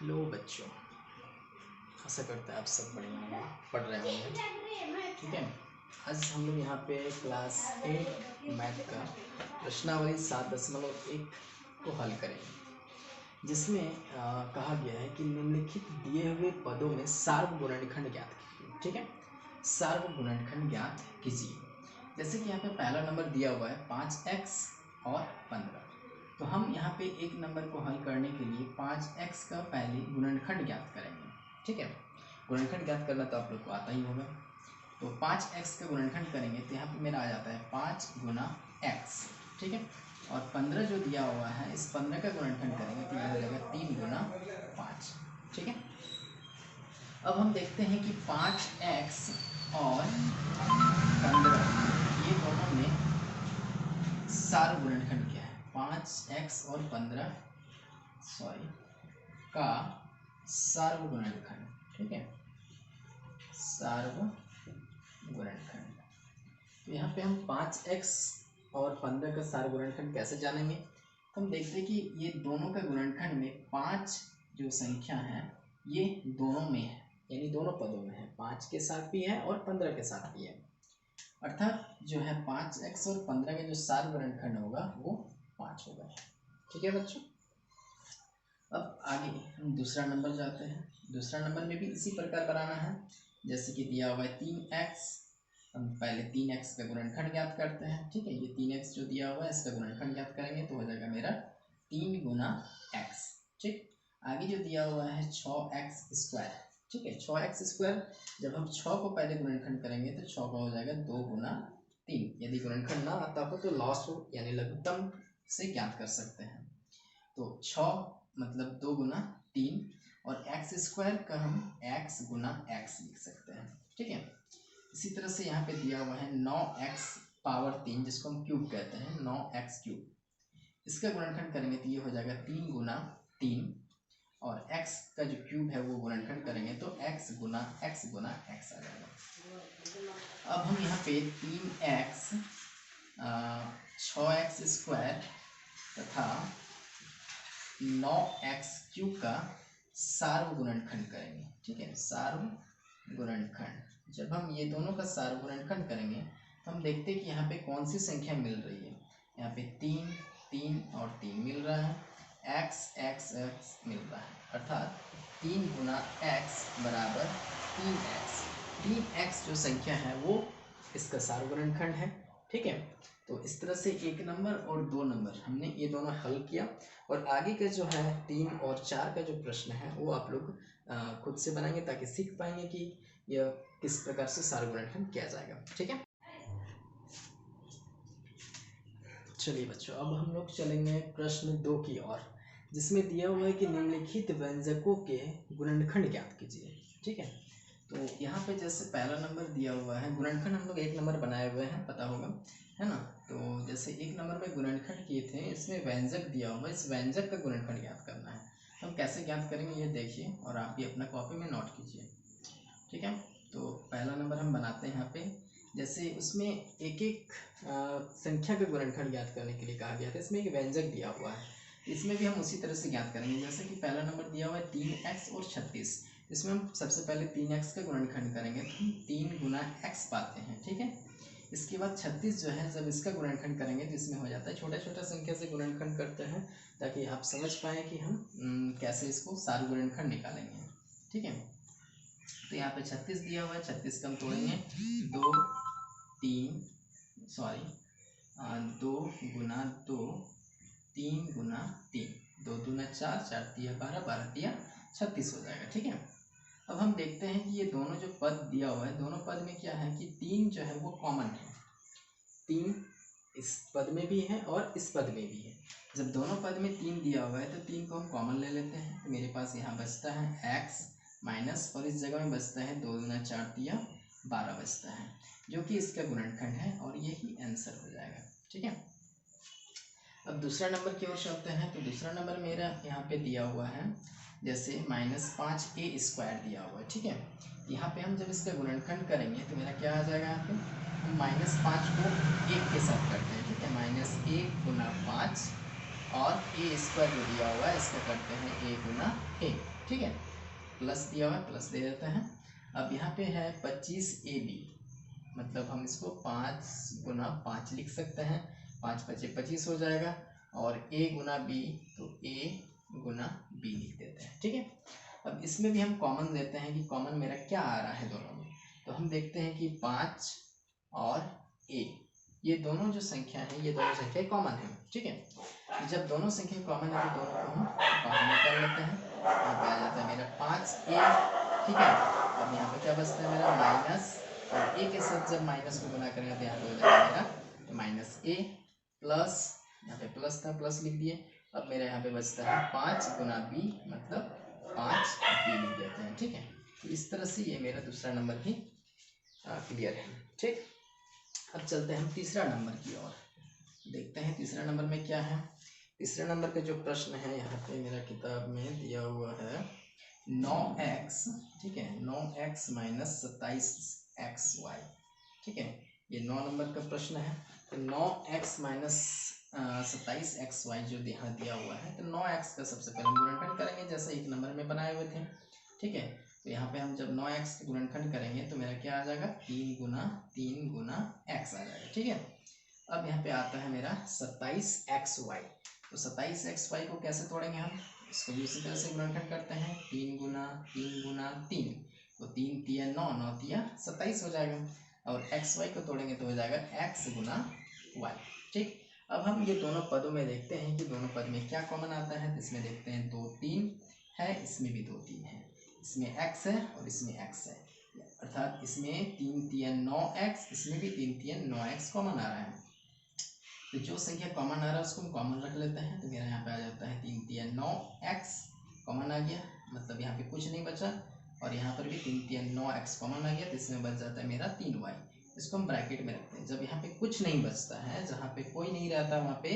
Hello बच्चों, आशा करते हैं आप सब बढ़िया होंगे, पढ़ रहे होंगे। ठीक है, आज हम लोग यहाँ पे क्लास 8 मैथ का प्रश्नावली 7.1 को हल करेंगे, जिसमें कहा गया है कि निम्नलिखित दिए हुए पदों में सार्वगुणनखंड ज्ञात कीजिए। ठीक है, सार्वगुणनखंड ज्ञात कीजिए। जैसे कि यहाँ पे पहला नंबर दिया हुआ है 5x और 15। तो हम यहाँ पे एक नंबर को हल करने के लिए 5x का पहले गुणनखंड ज्ञात करेंगे। ठीक है, गुणनखंड ज्ञात करना तो आप लोग को आता ही होगा। तो 5x का गुणनखंड करेंगे तो यहाँ पे मेरा आ जाता है 5 गुना x। ठीक है, और 15 जो दिया हुआ है, इस 15 का गुणनखंड करेंगे तो यह हो जाएगा 3 गुना 5। ठीक है, अब हम देखते हैं कि 5x और 15 ये दोनों में सार्वगुणनखंड क्या है। 5x और 15 का सार्वगुणनखंड। ठीक है, सार्वगुणनखंड। तो यहाँ पे हम 5x और 15 का सार्वगुणनखंड कैसे जानेंगे। तो हम देखते हैं कि ये दोनों का गुणनखंड में 5 जो संख्या है ये दोनों में है, यानी दोनों पदों में है। 5 के साथ भी है और 15 के साथ भी है, अर्थात जो है 5x और 15 का जो सार्वगुणनखंड होगा वो 5 होगा। ठीक है बच्चों, अब आगे हम दूसरा नंबर जाते हैं। दूसरा नंबर में भी इसी प्रकार बनाना है, जैसे कि दिया हुआ है 3x। हम पहले 3x का गुणनखंड ज्ञात करते हैं। ठीक है, ये 3x जो दिया हुआ है इसका गुणनखंड ज्ञात करेंगे तो हो जाएगा मेरा 3 गुना x। ठीक, आगे जो दिया हुआ है 6x²। ठीक है, 6x², जब हम 6 को पहले गुणनखंड करेंगे तो 6 का हो जाएगा 2 गुना 3। यदि गुणनखंड ना आता हो तो लास्ट हो यानी लघुत्तम से ज्ञात कर सकते हैं। तो 6 मतलब 2 गुना 3 और x² का हम x गुना x लिख सकते हैं। ठीक है, इसी तरह से यहाँ पे दिया हुआ है 9x पावर 3, जिसको हम क्यूब कहते हैं, 9x³। इसका गुणनखंड करेंगे तो ये हो जाएगा 3 गुना 3 और x का जो क्यूब है वो गुणनखंड करेंगे तो x गुना x गुना x आ जाएगा। अब हम यहाँ पे 3x 6x² तथा 9x³ का सार्वगुणनखंड करेंगे। ठीक है, सार्वगुणनखंड, जब हम ये दोनों का सार्वगुणनखंड करेंगे तो हम देखते हैं कि यहाँ पे कौन सी संख्या मिल रही है। यहाँ पे 3 3 और 3 मिल रहा है, x x x मिल रहा है, अर्थात 3 गुना x बराबर 3x। 3x जो संख्या है वो इसका सार्वगुणनखंड है। ठीक है, तो इस तरह से एक नंबर और 2 नंबर हमने ये दोनों हल किया, और आगे का जो है 3 और 4 का जो प्रश्न है वो आप लोग खुद से बनाएंगे ताकि सीख पाएंगे कि यह किस प्रकार से सार्वगुणनखंड किया जाएगा। ठीक है, चलिए बच्चों, अब हम लोग चलेंगे प्रश्न 2 की ओर, जिसमें दिया हुआ है कि निम्नलिखित व्यंजकों के गुणनखंड ज्ञात कीजिए। ठीक है, तो यहाँ पे जैसे पहला नंबर दिया हुआ है, गुणनखंड हम लोग एक नंबर बनाए हुए हैं, पता होगा है ना। तो जैसे एक नंबर में गुणनखंड किए थे, इसमें व्यंजक दिया हुआ है, इस व्यंजक का गुणनखंड ज्ञात करना है। हम कैसे ज्ञात करेंगे ये देखिए और आप भी अपना कॉपी में नोट कीजिए। ठीक है, तो पहला नंबर हम बनाते हैं यहाँ पे, जैसे उसमें एक एक संख्या का गुणनखंड ज्ञात करने के लिए कहा गया था। इसमें एक व्यंजक दिया हुआ है, इसमें भी हम उसी तरह से ज्ञात करेंगे। जैसे कि पहला नंबर दिया हुआ है 3x और 36, इसमें हम सबसे पहले 3x का गुणनखंड करेंगे तो हम 3 गुना x पाते हैं। ठीक है, इसके बाद 36 जो है जब इसका गुणनखंड करेंगे तो इसमें हो जाता है, छोटा छोटा संख्या से गुणनखंड करते हैं ताकि आप समझ पाएँ कि हम कैसे इसको सार्वगुणनखंड निकालेंगे। ठीक है, तो यहाँ पे 36 दिया हुआ है, 36 का हम तोड़ेंगे 2 गुना 2 3 गुना 3, 2 दूना 4, 4 तिया 12, 12 तिया 36 हो जाएगा। ठीक है, अब हम देखते हैं कि ये दोनों जो पद दिया हुआ है, दोनों पद में क्या है कि 3 जो है वो कॉमन है। 3 इस पद में भी है और इस पद में भी है। जब दोनों पद में 3 दिया हुआ है तो 3 को हम कॉमन ले लेते हैं, तो मेरे पास यहाँ बचता है x माइनस, और इस जगह में बचता है 2 दूना 4 तिया 12 बचता है, जो कि इसका गुणनखंड है और यही आंसर हो जाएगा। ठीक है, अब दूसरा नंबर की ओर चलते हैं। तो दूसरा नंबर मेरा यहाँ पे दिया हुआ है, जैसे -5a² दिया हुआ है। ठीक है, यहाँ पे हम जब इसका गुणनखंड करेंगे तो मेरा क्या आ जाएगा, यहाँ पे हम -5 को 1 के साथ करते हैं। ठीक है, -1 गुना 5 और a² जो दिया हुआ है इसका करते हैं a गुना a। ठीक है, प्लस दिया हुआ है, प्लस दे देते हैं। अब यहाँ पे है 25AB, मतलब हम इसको 5 गुना 5 लिख सकते हैं, 5 × 5 = 25 हो जाएगा। और A × B, तो A × B लिख देते हैं, ठीक है। अब इसमें भी हम कॉमन लेते हैं कि कॉमन मेरा क्या आ रहा है दोनों में, तो हम देखते हैं कि 5 और A, ये दोनों जो संख्या है, ये दोनों संख्या कॉमन है, ठीक है। जब दोनों संख्या कॉमन है तो दोनों को हम बाहर निकाल लेते हैं। यहाँ पे आ जाता है मेरा 5A, ठीक है। अब यहाँ पे क्या बचता है मेरा माइनस, और A के साथ जब माइनस को गुना करेंगे तो यहाँ पे हो जाएगा मेरा -A, प्लस यहाँ पे प्लस था, प्लस लिख दिए। अब मेरा यहाँ पे बचता है 5 × B, मतलब 5B लिख देते हैं, ठीक है। तो इस तरह से ये मेरा दूसरा नंबर भी क्लियर है, ठीक। अब चलते हैं हम तीसरा नंबर की ओर, देखते हैं तीसरा नंबर में क्या है। तीसरे नंबर का जो प्रश्न है यहाँ पे मेरा किताब में दिया हुआ है 9x, ठीक है, 9x - 27xy, ठीक है। ये 9 नंबर का प्रश्न है। तो 9x - 27xy जो यहाँ दिया हुआ है, तो 9x का सबसे पहले हम गुणनखंड करेंगे जैसे 1 नंबर में बनाए हुए थे, ठीक है। तो यहाँ पे हम जब 9x का गुणनखंड करेंगे तो मेरा क्या आ जाएगा 3 × 3 × x आ जाएगा, ठीक है। अब यहाँ पे आता है मेरा 27xy, तो 27xy को कैसे तोड़ेंगे हम, इसको भी उसी तरह से गुणनखंड करते हैं, 3 × 3 × 3, तो 3 × 3 = 9, 9 × 3 = 27 हो जाएगा। और xy को तोड़ेंगे तो हो जाएगा x × y, ठीक। अब हम ये दोनों पदों में देखते हैं कि दोनों पद में क्या कॉमन आता है। तो इसमें देखते हैं 2 3 है, इसमें भी 2 3 है, इसमें x है और इसमें x है, अर्थात इसमें 3 × 3 = 9x, इसमें भी 3 × 3 = 9x कॉमन आ रहा है। तो जो संख्या कॉमन आ रहा है उसको हम कॉमन रख लेते हैं। तो मेरा यहाँ पे आ जाता है 3 × 3 = 9x कॉमन आ गया, मतलब यहाँ पे कुछ नहीं बचा। और यहाँ पर भी 3 × 3 = 9x कॉमन आ गया, तो इसमें बच जाता है मेरा 3y। इसको हम ब्रैकेट में रखते हैं। जब यहाँ पे कुछ नहीं बचता है, जहाँ पे कोई नहीं रहता वहाँ पे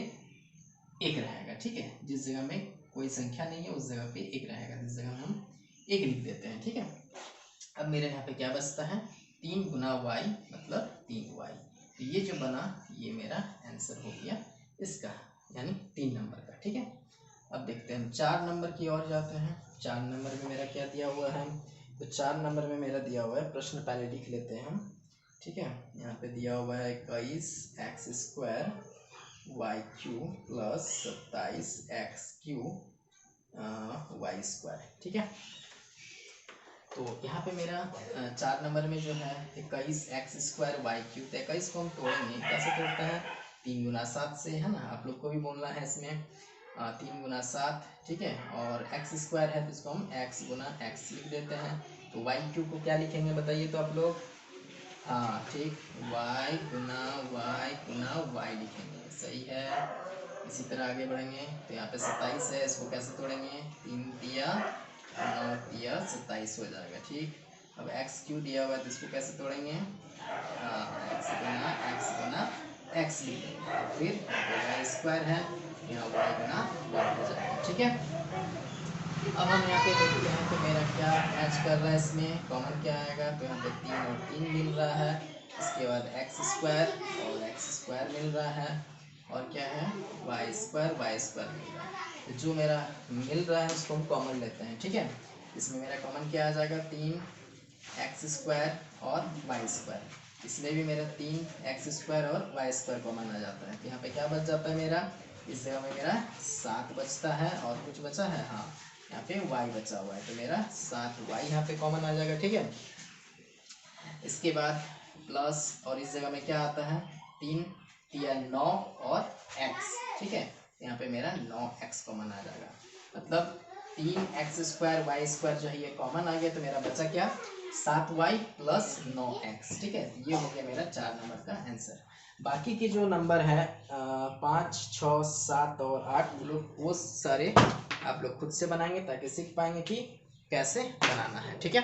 1 रहेगा, ठीक है। जिस जगह में कोई संख्या नहीं है उस जगह पे 1 रहेगा, जिस जगह में हम 1 लिख देते हैं, ठीक है। अब मेरे यहाँ पे क्या बचता है 3 × y, मतलब 3y। तो ये जो बना ये मेरा आंसर हो गया इसका, यानी 3 नंबर का, ठीक है। अब देखते हैं हम 4 नंबर की ओर जाते हैं। 4 नंबर में मेरा क्या दिया हुआ है, तो 4 नंबर में मेरा दिया हुआ है, प्रश्न पहले लिख लेते हैं हम, ठीक है। यहाँ पे दिया हुआ है 21x² y³ + 27x³ y², ठीक है। तो यहाँ पे मेरा 4 नंबर में जो है 21x² y³, तो 21 को हम तोड़ेंगे, कैसे तोड़ते हैं 3 × 7 से, है ना। आप लोग को भी बोलना है इसमें 3 × 7, ठीक है। और x² है तो इसको हम x × x लिख देते हैं। तो y³ को क्या लिखेंगे बताइए तो आप लोग, हाँ ठीक, y × y लिखेंगे, सही है। इसी तरह आगे बढ़ेंगे तो यहाँ पे 27 है, इसको कैसे तोड़ेंगे 3 × 9 × 27 हो जाएगा, ठीक। अब x³ दिया हुआ है तो इसको कैसे तोड़ेंगे, x × x लिखेंगे, फिर y² है, यहाँ y × y हो जाएगा, ठीक है। अब हम यहाँ पे देखते हैं तो मेरा क्या मैच कर रहा है, इसमें कॉमन क्या आएगा, तो यहाँ पे 3 और 3 मिल रहा है, इसके बाद x² और x² मिल रहा है, और क्या है y² मिल रहा है। तो जो मेरा मिल रहा है उसको हम कॉमन लेते हैं, ठीक है। इसमें मेरा कॉमन क्या आ जाएगा 3x² और y², इसमें भी मेरा 3x² और y² कॉमन आ जाता है। तो यहाँ पे क्या बच जाता है मेरा, इस जगह में मेरा 7 बचता है, और कुछ बचा है, हाँ यहाँ पे y बचा हुआ है, तो मेरा 7y यहाँ पे कॉमन आ जाएगा, ठीक है। इसके बाद प्लस, और इस जगह में क्या आता है 3 × 3 = 9 और x, ठीक है। यहाँ पे मेरा 9x कॉमन आ जाएगा, मतलब 3x² y² जो है ये कॉमन आ गया, तो मेरा बचा क्या 7y + 9x, ठीक है। ये हो गया मेरा 4 नंबर का आंसर। बाकी के जो नंबर है 5, 6, 7 और 8, वो सारे आप लोग खुद से बनाएंगे ताकि सीख पाएंगे कि कैसे बनाना है, ठीक है।